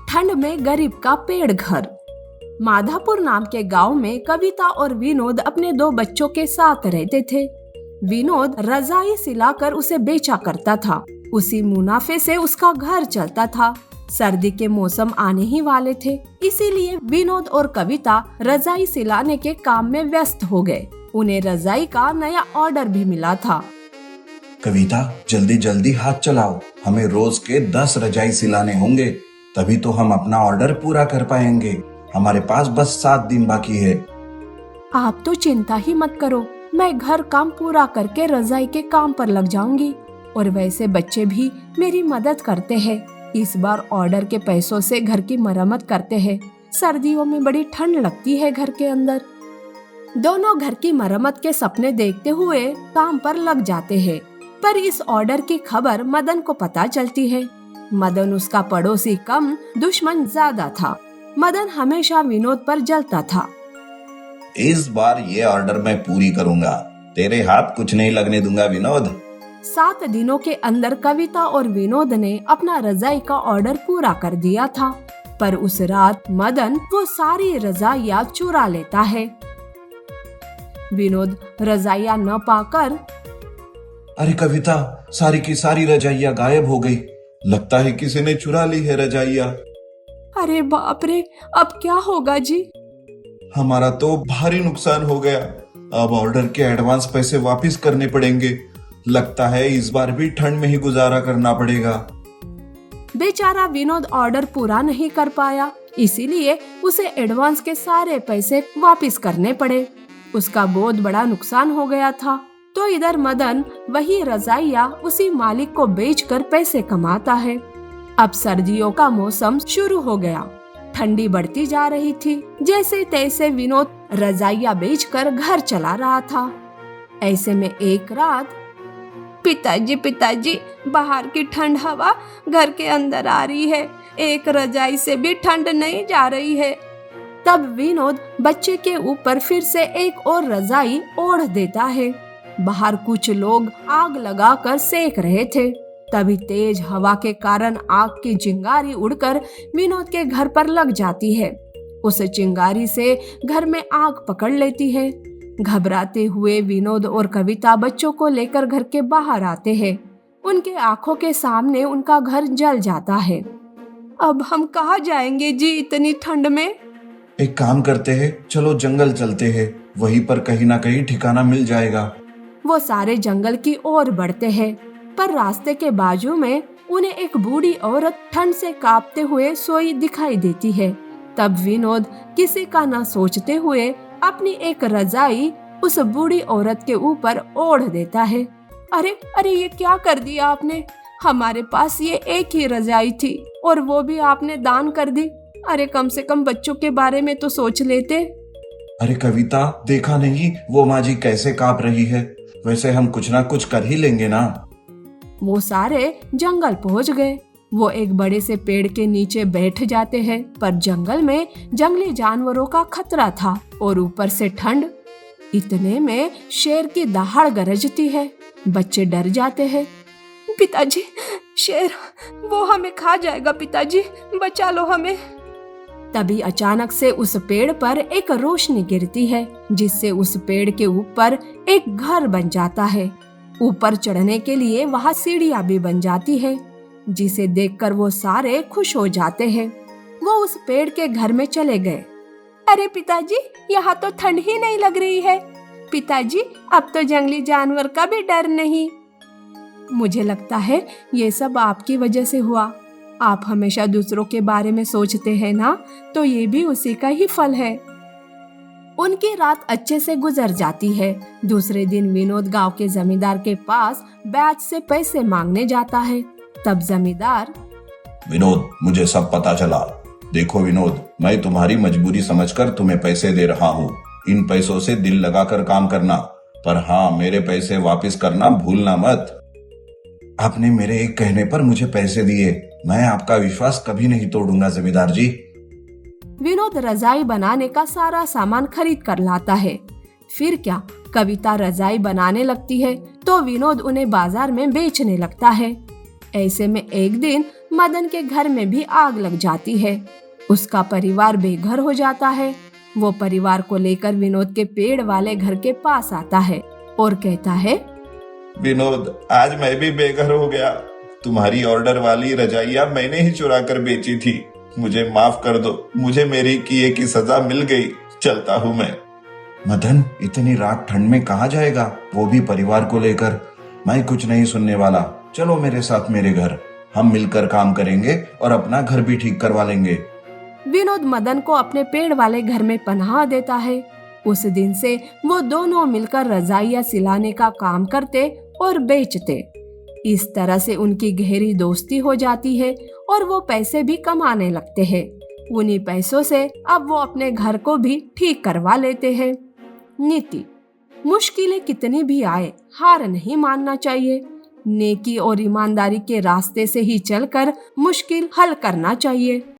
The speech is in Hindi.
ठंड में गरीब का पेड़ घर। माधापुर नाम के गांव में कविता और विनोद अपने 2 बच्चों के साथ रहते थे। विनोद रजाई सिलाकर उसे बेचा करता था। उसी मुनाफे से उसका घर चलता था। सर्दी के मौसम आने ही वाले थे, इसीलिए विनोद और कविता रजाई सिलाने के काम में व्यस्त हो गए। उन्हें रजाई का नया ऑर्डर भी मिला था। कविता, जल्दी जल्दी हाथ चलाओ, हमें रोज के 10 रजाई सिलाने होंगे, तभी तो हम अपना ऑर्डर पूरा कर पाएंगे। हमारे पास बस 7 दिन बाकी है। आप तो चिंता ही मत करो, मैं घर काम पूरा करके रजाई के काम पर लग जाऊंगी। और वैसे बच्चे भी मेरी मदद करते हैं। इस बार ऑर्डर के पैसों से घर की मरम्मत करते हैं। सर्दियों में बड़ी ठंड लगती है घर के अंदर। दोनों घर की मरम्मत के सपने देखते हुए काम पर लग जाते हैं। पर इस ऑर्डर की खबर मदन को पता चलती है। मदन उसका पड़ोसी कम, दुश्मन ज्यादा था। मदन हमेशा विनोद पर जलता था। इस बार ये ऑर्डर मैं पूरी करूंगा, तेरे हाथ कुछ नहीं लगने दूंगा विनोद। 7 दिनों के अंदर कविता और विनोद ने अपना रजाई का ऑर्डर पूरा कर दिया था। पर उस रात मदन वो सारी रजाइयाँ चुरा लेता है। विनोद रजाइयाँ न पाकर, अरे कविता, सारी की सारी रजाइयाँ गायब हो गई। लगता है किसी ने चुरा ली है रजाइयाँ। अरे बाप रे, अब क्या होगा जी? हमारा तो भारी नुकसान हो गया। अब ऑर्डर के एडवांस पैसे वापस करने पड़ेंगे। लगता है इस बार भी ठंड में ही गुजारा करना पड़ेगा। बेचारा विनोद ऑर्डर पूरा नहीं कर पाया, इसीलिए उसे एडवांस के सारे पैसे वापस करने पड़े। उसका बहुत बड़ा नुकसान हो गया था। तो इधर मदन वही रजाइयाँ उसी मालिक को बेचकर पैसे कमाता है। अब सर्दियों का मौसम शुरू हो गया। ठंडी बढ़ती जा रही थी। जैसे तैसे विनोद रजाइयाँ बेचकर घर चला रहा था। ऐसे में एक रात, पिताजी, बाहर की ठंड हवा घर के अंदर आ रही है। एक रजाई से भी ठंड नहीं जा रही है। तब विनोद बच्चे के ऊपर फिर से एक और रजाई ओढ़ देता है। बाहर कुछ लोग आग लगाकर सेक रहे थे। तभी तेज हवा के कारण आग की चिंगारी उड़कर विनोद के घर पर लग जाती है। उस चिंगारी से घर में आग पकड़ लेती है। घबराते हुए विनोद और कविता बच्चों को लेकर घर के बाहर आते हैं। उनके आंखों के सामने उनका घर जल जाता है। अब हम कहाँ जाएंगे जी इतनी ठंड में? एक काम करते हैं, चलो जंगल चलते हैं, वहीं पर कहीं ना कहीं ठिकाना मिल जाएगा। वो सारे जंगल की ओर बढ़ते हैं, पर रास्ते के बाजू में उन्हें एक बूढ़ी औरत ठंड से कांपते हुए सोई दिखाई देती है। तब विनोद किसी का न सोचते हुए अपनी एक रजाई उस बूढ़ी औरत के ऊपर ओढ़ देता है। अरे ये क्या कर दिया आपने? हमारे पास ये एक ही रजाई थी और वो भी आपने दान कर दी। अरे कम से कम बच्चों के बारे में तो सोच लेते। अरे कविता, देखा नहीं वो माँ जी कैसे कांप रही है? वैसे हम कुछ ना कुछ कर ही लेंगे ना। वो सारे जंगल पहुंच गए। वो एक बड़े से पेड़ के नीचे बैठ जाते हैं, पर जंगल में जंगली जानवरों का खतरा था और ऊपर से ठंड। इतने में शेर की दहाड़ गरजती है। बच्चे डर जाते हैं। पिताजी, शेर, वो हमें खा जाएगा। पिताजी, बचा लो हमें। तभी अचानक से उस पेड़ पर एक रोशनी गिरती है, जिससे उस पेड़ के ऊपर एक घर बन जाता है। ऊपर चढ़ने के लिए वहाँ सीढ़ियाँ भी बन जाती है, जिसे देखकर वो सारे खुश हो जाते हैं। वो उस पेड़ के घर में चले गए। अरे पिताजी, यहाँ तो ठंड ही नहीं लग रही है। पिताजी, अब तो जंगली जानवर का भी डर नहीं। मुझे लगता है ये सब आपकी वजह से हुआ। आप हमेशा दूसरों के बारे में सोचते हैं ना, तो ये भी उसी का ही फल है। उनकी रात अच्छे से गुजर जाती है। दूसरे दिन विनोद गांव के जमींदार के पास ब्याज से पैसे मांगने जाता है। तब जमींदार, विनोद, मुझे सब पता चला। देखो विनोद, मैं तुम्हारी मजबूरी समझकर तुम्हें पैसे दे रहा हूँ। इन पैसों से दिल लगाकर काम करना, पर हाँ, मेरे पैसे वापस करना भूलना मत। आपने मेरे एक कहने पर मुझे पैसे दिए, मैं आपका विश्वास कभी नहीं तोड़ूंगा जमींदार जी। विनोद रजाई बनाने का सारा सामान खरीद कर लाता है। फिर क्या, कविता रजाई बनाने लगती है तो विनोद उन्हें बाजार में बेचने लगता है। ऐसे में एक दिन मदन के घर में भी आग लग जाती है। उसका परिवार बेघर हो जाता है। वो परिवार को लेकर विनोद के पेड़ वाले घर के पास आता है और कहता है, विनोद, आज मैं भी बेघर हो गया। तुम्हारी ऑर्डर वाली रजाइयां मैंने ही चुरा कर बेची थी। मुझे माफ कर दो, मुझे मेरी किए की सजा मिल गई। चलता हूँ मैं। मदन इतनी रात ठंड में कहाँ जाएगा, वो भी परिवार को लेकर। मैं कुछ नहीं सुनने वाला। चलो मेरे साथ मेरे घर, हम मिलकर काम करेंगे और अपना घर भी ठीक करवा लेंगे। विनोद मदन को अपने पेड़ वाले घर में पनाह देता है। उस दिन से वो दोनों मिलकर रजाइयां सिलाने का काम करते और बेचते। इस तरह से उनकी गहरी दोस्ती हो जाती है और वो पैसे भी कमाने लगते हैं। उन्हीं पैसों से अब वो अपने घर को भी ठीक करवा लेते हैं। नीति: मुश्किलें कितनी भी आए, हार नहीं मानना चाहिए। नेकी और ईमानदारी के रास्ते से ही चलकर मुश्किल हल करना चाहिए।